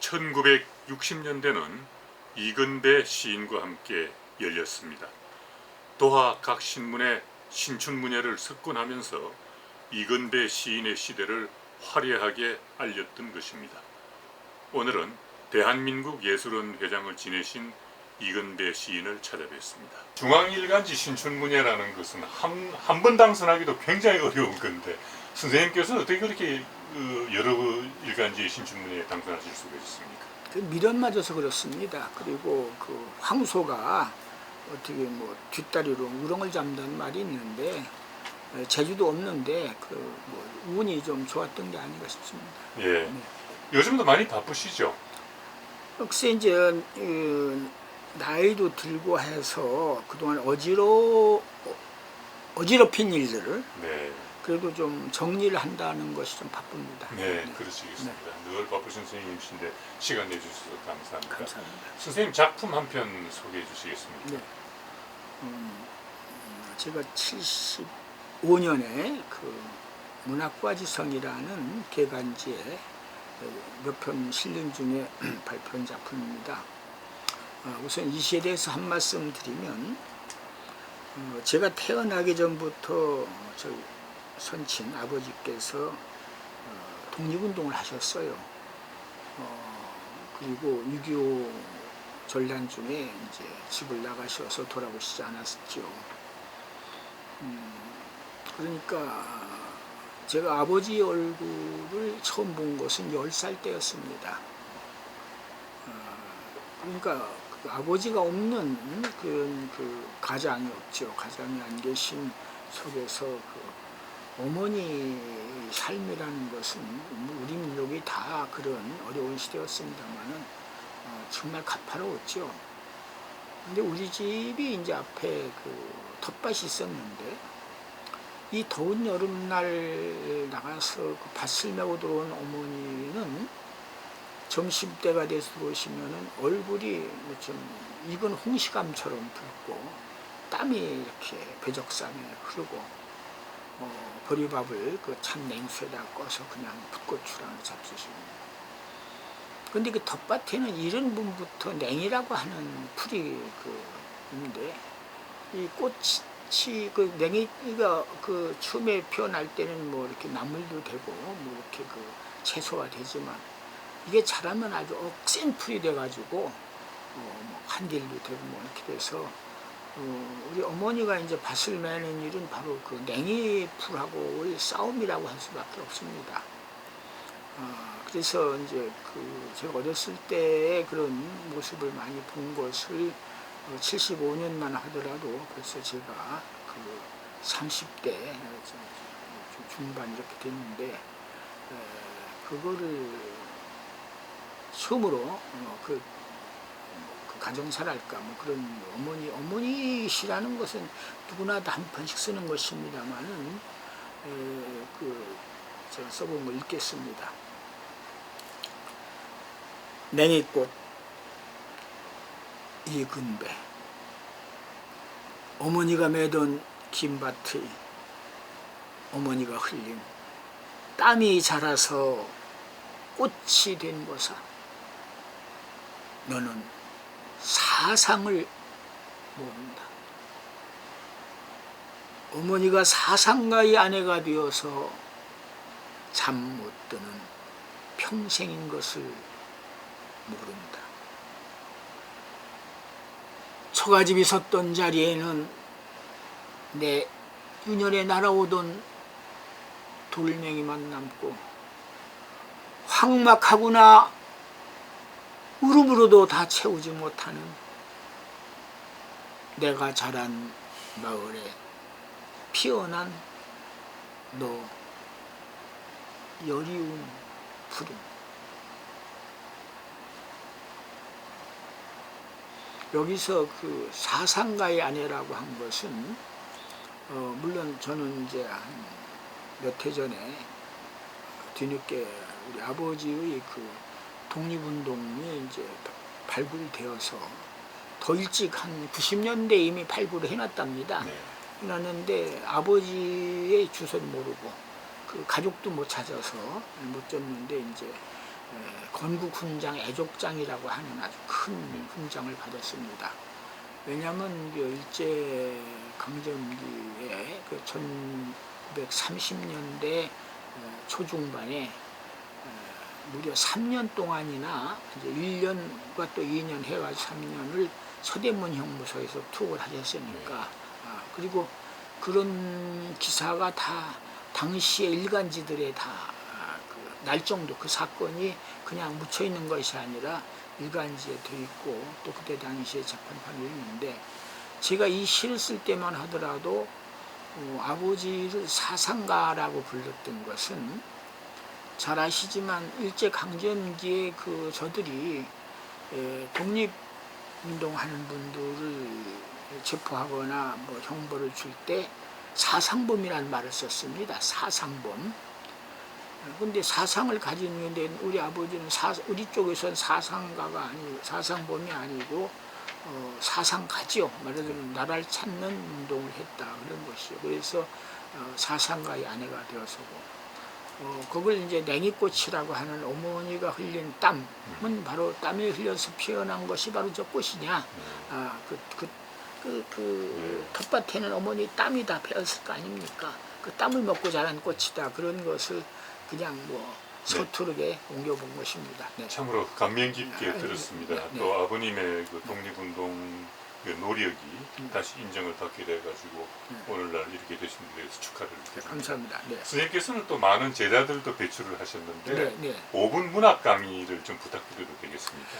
1960년대는 이근배 시인과 함께 열렸습니다. 도하 각 신문의 신춘문예를 석권하면서 이근배 시인의 시대를 화려하게 알렸던 것입니다. 오늘은 대한민국 예술원 회장을 지내신 이근배 시인을 찾아뵙습니다. 중앙일간지 신춘문예라는 것은 한 번 당선하기도 굉장히 어려운 건데 선생님께서 어떻게 그렇게 여러 일간지의 신춘문예에 당선하실 수가 있습니까? 미련 맞아서 그렇습니다. 그리고 그 황소가 어떻게 뒷다리로 우렁을 잡는 말이 있는데 재주도 없는데 운이 좀 좋았던 게 아닌가 싶습니다. 예. 네. 요즘도 많이 바쁘시죠? 혹시 이제 나이도 들고 해서 그동안 어지럽힌 일들을 네. 그래도 좀 정리를 한다는 것이 좀 바쁩니다. 네, 그러시겠습니다. 늘 바쁘신 선생님이신데 시간 내주셔서 감사합니다. 감사합니다. 선생님 작품 한 편 소개해 주시겠습니까? 네. 제가 75년에 그 문학과지성이라는 개간지에 몇 편 실린 중에 발표한 작품입니다. 우선 이 시에 대해서 한 말씀 드리면 제가 태어나기 전부터 저희 선친 아버지께서 독립운동을 하셨어요. 그리고 6.25 전란 중에 이제 집을 나가셔서 돌아오시지 않았죠. 그러니까 제가 아버지 얼굴을 처음 본 것은 10살 때였습니다. 그러니까 아버지가 없는 그 가장이 없죠. 가장이 안 계신 속에서 어머니 삶이라는 것은 우리 민족이 다 그런 어려운 시대였습니다만은 정말 가파로웠죠. 근데 우리 집이 이제 앞에 텃밭이 있었는데 이 더운 여름날 나가서 밭을 메고 들어온 어머니는 점심때가 돼서 들어오시면은 얼굴이 좀 익은 홍시감처럼 붉고 땀이 이렇게 배적삼에 흐르고 보리밥을 찬 냉수에다 꺼서 그냥 풋고추랑 잡수시고. 근데 그 텃밭에는 이른 봄부터 냉이라고 하는 풀이 있는데 이 꽃이 냉이가 처음에 피어날 때는 이렇게 나물도 되고 이렇게 채소가 되지만 이게 자라면 아주 억센 풀이 돼가지고 한길도 되고 이렇게 돼서 우리 어머니가 이제 밭을 매는 일은 바로 냉이 풀하고의 싸움이라고 할 수밖에 없습니다. 그래서 이제 제가 어렸을 때의 그런 모습을 많이 본 것을 75년만 하더라도 벌써 제가 30대 중반 이렇게 됐는데 그거를 처음으로 그 가정사랄까 그런 어머니시라는 것은 누구나 다 한 번씩 쓰는 것입니다만은 제가 써본 걸 읽겠습니다. 냉이꽃 이근배 어머니가 매던 김밭의 어머니가 흘린 땀이 자라서 꽃이 된 거사 너는 사상을 모른다. 어머니가 사상가의 아내가 되어서 잠 못 드는 평생인 것을 모른다. 처가집이 섰던 자리에는 내 유년에 날아오던 돌멩이만 남고 황막하구나 울음으로도 다 채우지 못하는 내가 자란 마을에 피어난 너 여리운 푸른. 여기서 사상가의 아내라고 한 것은 물론 저는 이제 몇 해 전에 뒤늦게 우리 아버지의 독립운동이 이제 발굴되어서 더 일찍 한 90년대 이미 발굴을 해놨답니다. 네. 해놨는데 아버지의 주소를 모르고 가족도 못 찾아서 못 줬는데 이제 건국훈장 애족장이라고 하는 아주 큰 훈장을 받았습니다. 왜냐하면 일제 강점기에 그 1930년대 초중반에 무려 3년 동안이나 이제 1년과 또 2년 해가지고 3년을 서대문 형무소에서 투옥을 하셨으니까 그리고 그런 기사가 다 당시의 일간지들에 다 날 정도 그 사건이 그냥 묻혀 있는 것이 아니라 일간지에 돼 있고 또 그때 당시에 재판판이 있는데 제가 이 시를 쓸 때만 하더라도 아버지를 사상가라고 불렀던 것은 잘 아시지만 일제 강점기에 그 저들이 독립운동하는 분들을 체포하거나 뭐 형벌을 줄 때 사상범이라는 말을 썼습니다. 사상범. 근데 사상을 가진 건데 우리 아버지는 우리 쪽에서는 사상가가 아니고 사상범이 아니고 사상가죠. 말하자면 나라를 찾는 운동을 했다 그런 것이요. 그래서 사상가의 아내가 되어서고 그걸 이제 냉이꽃이라고 하는 어머니가 흘린 땀은 바로 땀에 흘려서 피어난 것이 바로 저 꽃이냐. 텃밭에는 어머니 땀이 다 배었을 거 아닙니까? 그 땀을 먹고 자란 꽃이다. 그런 것을 그냥 뭐 서투르게 옮겨본 것입니다. 네. 참으로 감명 깊게 들었습니다. 네. 또 아버님의 그 독립운동 그 노력이 다시 인정을 받게 돼가지고 오늘날 이렇게 되신 데 대해서 축하를 드립니다. 감사합니다. 네. 선생님께서는 또 많은 제자들도 배출을 하셨는데 네. 5분 문학 강의를 좀 부탁드려도 되겠습니까?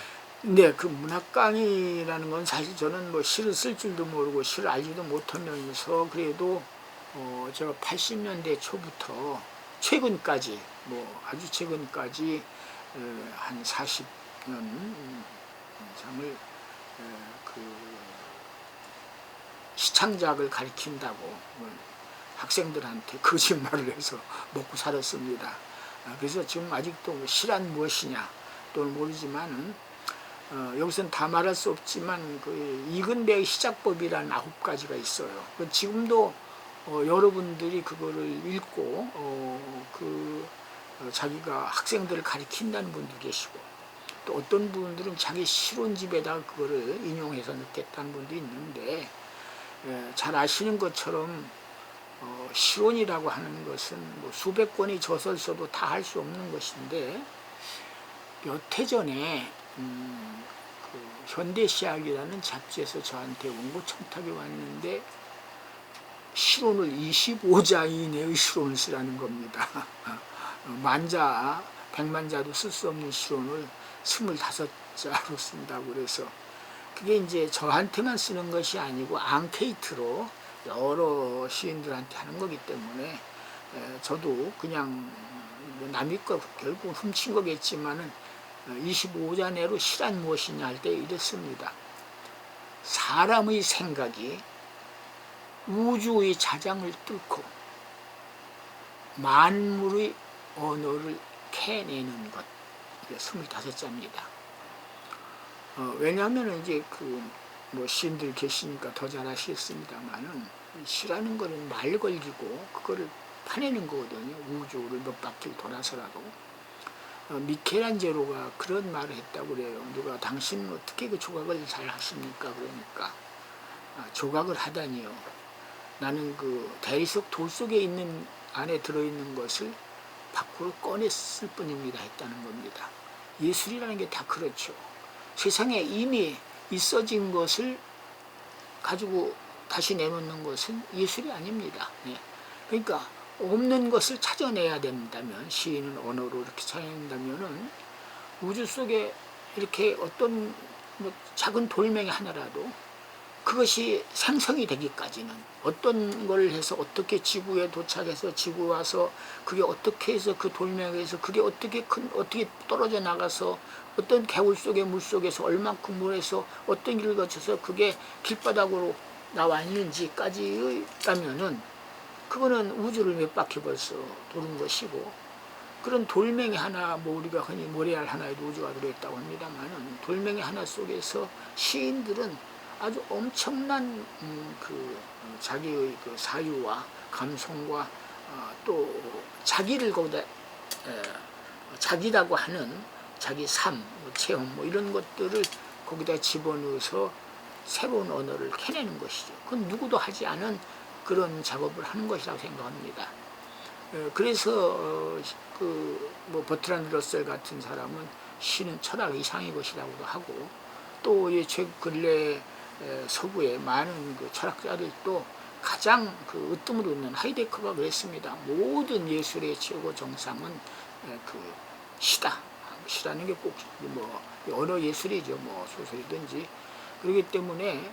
네, 그 문학 강의라는 건 사실 저는 뭐 시를 쓸 줄도 모르고 시를 알지도 못하면서 그래도 제가 80년대 초부터 최근까지 뭐 아주 최근까지 한 40년 이상을 그 시창작을 가르친다고 학생들한테 거짓말을 해서 먹고 살았습니다. 그래서 지금 아직도 시란 무엇이냐 또는 모르지만은 여기서는 다 말할 수 없지만 그 이근배의 시작법이라는 9가지가 있어요. 지금도 여러분들이 그거를 읽고 자기가 학생들을 가르친다는 분도 계시고 또 어떤 분들은 자기 실론집에다가 그거를 인용해서 넣겠다는 분도 있는데 잘 아시는 것처럼 실론이라고 하는 것은 뭐 수백 권의 저서를 써도 다 할 수 없는 것인데 몇 해 전에 그 현대시학이라는 잡지에서 저한테 원고 청탁이 왔는데 실론을 25자 이내의 실론을 쓰라는 겁니다. 만자, 100만자도 쓸 수 없는 실론을 25자로 쓴다고 그래서 그게 이제 저한테만 쓰는 것이 아니고 앙케이트로 여러 시인들한테 하는 거기 때문에 저도 그냥 남의 거 결국 훔친 거겠지만은 25자 내로 시란 무엇이냐 할 때 이랬습니다. 사람의 생각이 우주의 자장을 뚫고 만물의 언어를 캐내는 것. 이게 25자입니다. 왜냐하면 이제 뭐 시인들 계시니까 더 잘 아시겠습니다만은 시라는 거는 말 걸기고 그거를 파내는 거거든요. 우주를 몇 바퀴를 돌아서라도. 미켈란젤로가 그런 말을 했다고 그래요. 누가 당신은 어떻게 그 조각을 잘 하십니까? 그러니까 조각을 하다니요. 나는 그 대리석 돌 속에 있는 안에 들어있는 것을 밖으로 꺼냈을 뿐입니다 했다는 겁니다. 예술이라는 게 다 그렇죠. 세상에 이미 있어진 것을 가지고 다시 내놓는 것은 예술이 아닙니다. 네. 그러니까 없는 것을 찾아내야 된다면 시인은 언어로 이렇게 찾아낸다면은 우주 속에 이렇게 어떤 뭐 작은 돌멩이 하나라도 그것이 생성이 되기까지는 어떤 걸 해서 어떻게 지구에 도착해서 지구 와서 그게 어떻게 해서 그 돌멩이에서 그게 어떻게 떨어져 나가서 어떤 개울 속에 물 속에서 얼만큼 물에서 어떤 길을 거쳐서 그게 길바닥으로 나와 있는지까지 있다면은 그거는 우주를 몇 바퀴 벌써 도는 것이고 그런 돌멩이 하나 뭐 우리가 흔히 모래알 하나에도 우주가 들어있다고 합니다만은 돌멩이 하나 속에서 시인들은 아주 엄청난 자기의 그 사유와 감성과 또 자기를 거기다 자기라고 하는 자기 삶, 뭐 체험 뭐 이런 것들을 거기다 집어넣어서 새로운 언어를 캐내는 것이죠. 그건 누구도 하지 않은 그런 작업을 하는 것이라고 생각합니다. 그래서 뭐 버트란드 러셀 같은 사람은 시는 철학 이상의 것이라고도 하고, 또 근래 서구의 많은 그 철학자들도 가장 그 으뜸을 얻는 하이데커가 그랬습니다. 모든 예술의 최고 정상은 그 시다. 시라는 게 꼭 뭐 언어 예술이죠. 뭐 소설이든지. 그렇기 때문에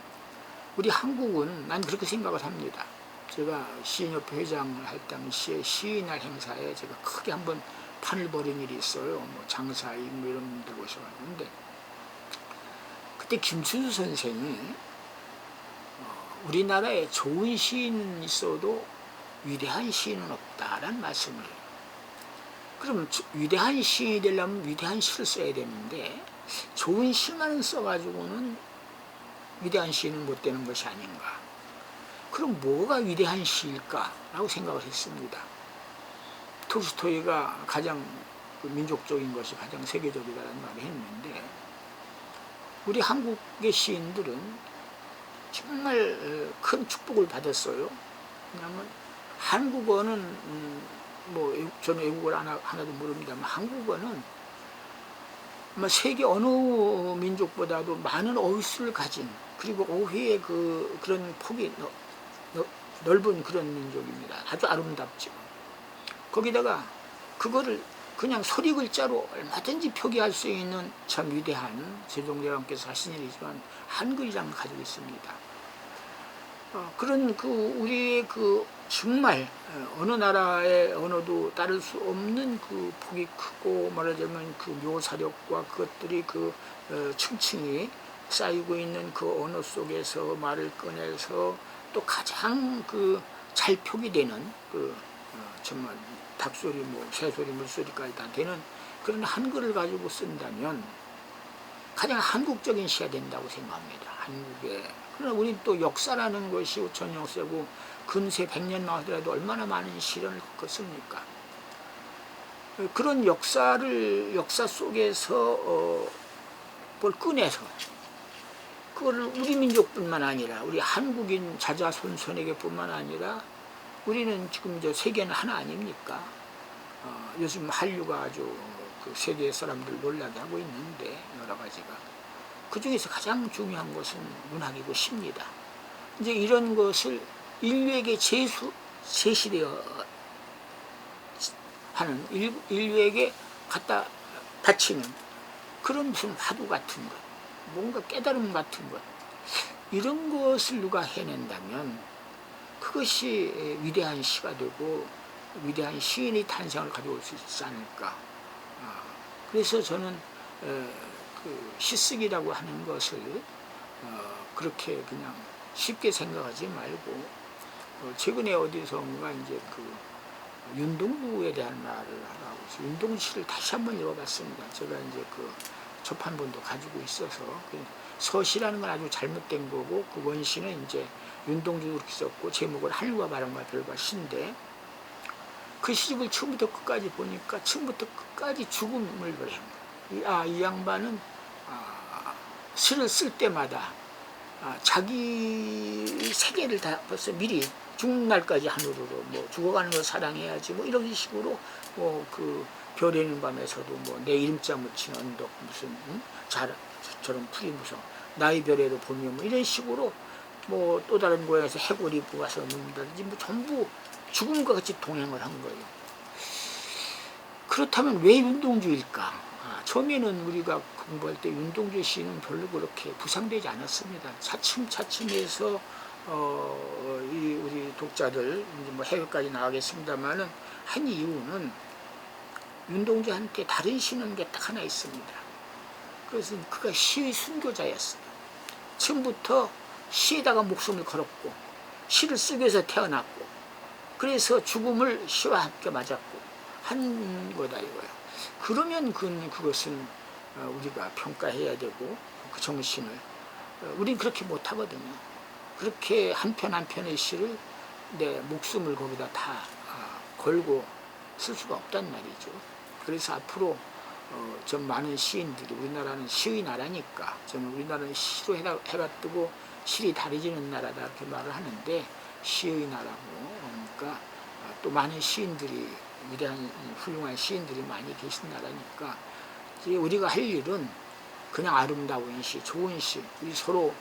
우리 한국은 난 그렇게 생각을 합니다. 제가 시인협회 회장을 할 당시에 시인날 행사에 제가 크게 한번 판을 벌인 일이 있어요. 뭐 장사익 뭐 이런 분들 오셔가지고. 그때 김춘수 선생이 우리나라에 좋은 시인은 있어도 위대한 시인은 없다라는 말씀을 해요. 그럼 위대한 시인이 되려면 위대한 시를 써야 되는데 좋은 시만 써가지고는 위대한 시인은 못 되는 것이 아닌가. 그럼 뭐가 위대한 시일까라고 생각을 했습니다. 톨스토이가 가장 민족적인 것이 가장 세계적이다라는 말을 했는데, 우리 한국의 시인들은 정말 큰 축복을 받았어요. 왜냐하면 한국어는 뭐 저는 외국어를 하나도 모릅니다만 한국어는 아마 세계 어느 민족보다도 많은 어휘수를 가진, 그리고 어휘의 그런 폭이 넓은 그런 민족입니다. 아주 아름답죠. 거기다가 그거를 그냥 소리 글자로 얼마든지 표기할 수 있는 참 위대한 세종대왕께서 하신 일이지만 한글이라는 걸 가지고 있습니다. 그런 우리의 정말 어느 나라의 언어도 따를 수 없는 그 폭이 크고, 말하자면 그 묘사력과 그것들이 층층이 쌓이고 있는 그 언어 속에서 말을 꺼내서 또 가장 잘 표기되는 정말 닭소리, 뭐 새소리, 물소리까지 다 되는 그런 한글을 가지고 쓴다면 가장 한국적인 시가 된다고 생각합니다. 한국에. 그러나 우리 또 역사라는 것이 5천 역사고 근세 100년만 하더라도 얼마나 많은 시련을 겪었습니까? 그런 역사 속에서 뭘 꺼내서 그거를 우리 민족뿐만 아니라 우리 한국인 자자손손에게 뿐만 아니라 우리는 지금 이제 세계는 하나 아닙니까? 요즘 한류가 아주 세계 사람들 놀라게 하고 있는데 여러 가지가. 그 중에서 가장 중요한 것은 문학이고 시입니다. 이제 이런 것을 인류에게 제시되어 하는, 인류에게 갖다 바치는 그런 무슨 화두 같은 것, 뭔가 깨달음 같은 것, 이런 것을 누가 해낸다면 그것이 위대한 시가 되고 위대한 시인의 탄생을 가져올 수 있지 않을까. 그래서 저는 시쓰기라고 하는 것을 그렇게 그냥 쉽게 생각하지 말고, 최근에 어디선가 이제 윤동주에 대한 말을 하라고 해서 윤동주 시를 다시 한번 읽어봤습니다. 제가 이제 초판본도 가지고 있어서 서시라는 건 아주 잘못된 거고, 원시는 이제 윤동주 그렇게 썼고 제목을 하늘과 바람과 별과 시인데, 그 시집을 처음부터 끝까지 보니까 처음부터 끝까지 죽음을 그려요. 이 양반은 시를 쓸 때마다 자기 세계를 다 벌써 미리 죽는 날까지 하늘으로, 뭐 죽어가는 걸 사랑해야지, 뭐 이런 식으로, 뭐 별에 있는 밤에서도 뭐 내 이름자 묻힌 언덕 무슨 저런 풀이 무성 나의 별에도 보면 뭐 이런 식으로, 뭐 또 다른 고향에서 해골이 부어서 눕는다든지 뭐 전부 죽음과 같이 동행을 한 거예요. 그렇다면 왜 윤동주일까? 처음에는 우리가 공부할 때 윤동주 시는 별로 그렇게 부상되지 않았습니다. 차츰차츰해서 우리 독자들 이제 뭐 해외까지 나가겠습니다만은 한 이유는 윤동주한테 다른 시는 게 딱 하나 있습니다. 그것은 그가 시의 순교자였어요. 처음부터 시에다가 목숨을 걸었고 시를 쓰기 위해서 태어났고, 그래서 죽음을 시와 함께 맞았고 한 거다 이거예요. 그러면 그것은 우리가 평가해야 되고, 그 정신을 우린 그렇게 못하거든요. 그렇게 한 편 한 편의 시를 내 목숨을 거기다 다 걸고 쓸 수가 없단 말이죠. 그래서 앞으로 좀 많은 시인들이, 우리나라는 시의 나라니까 저는 우리나라는 시로 해가 뜨고 실이 다리지는 나라다 이렇게 말을 하는데 시의 나라고, 그러니까 또 많은 시인들이, 위대한 훌륭한 시인들이 많이 계신 나라니까 이제 우리가 할 일은 그냥 아름다운 시, 좋은 시, 우리 서로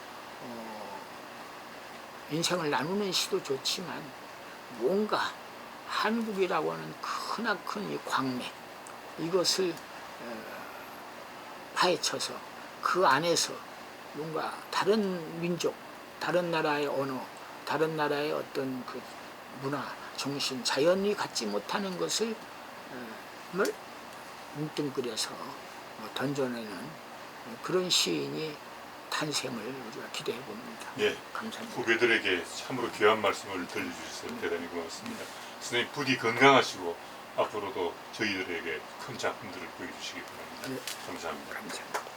인생을 나누는 시도 좋지만 뭔가 한국이라고 하는 크나큰 이 광맥, 이것을 파헤쳐서 그 안에서 뭔가 다른 민족, 다른 나라의 언어, 다른 나라의 어떤 그 문화, 정신, 자연이 갖지 못하는 것을 뭉뚱그려서 던져내는 그런 시인이 탄생을 우리가 기대해 봅니다. 예, 감사합니다. 후배들에게 참으로 귀한 말씀을 들려주셔서 대단히 고맙습니다. 선생님 부디 건강하시고 앞으로도 저희들에게 큰 작품들을 보여주시기 바랍니다. 네. 감사합니다. 감사합니다.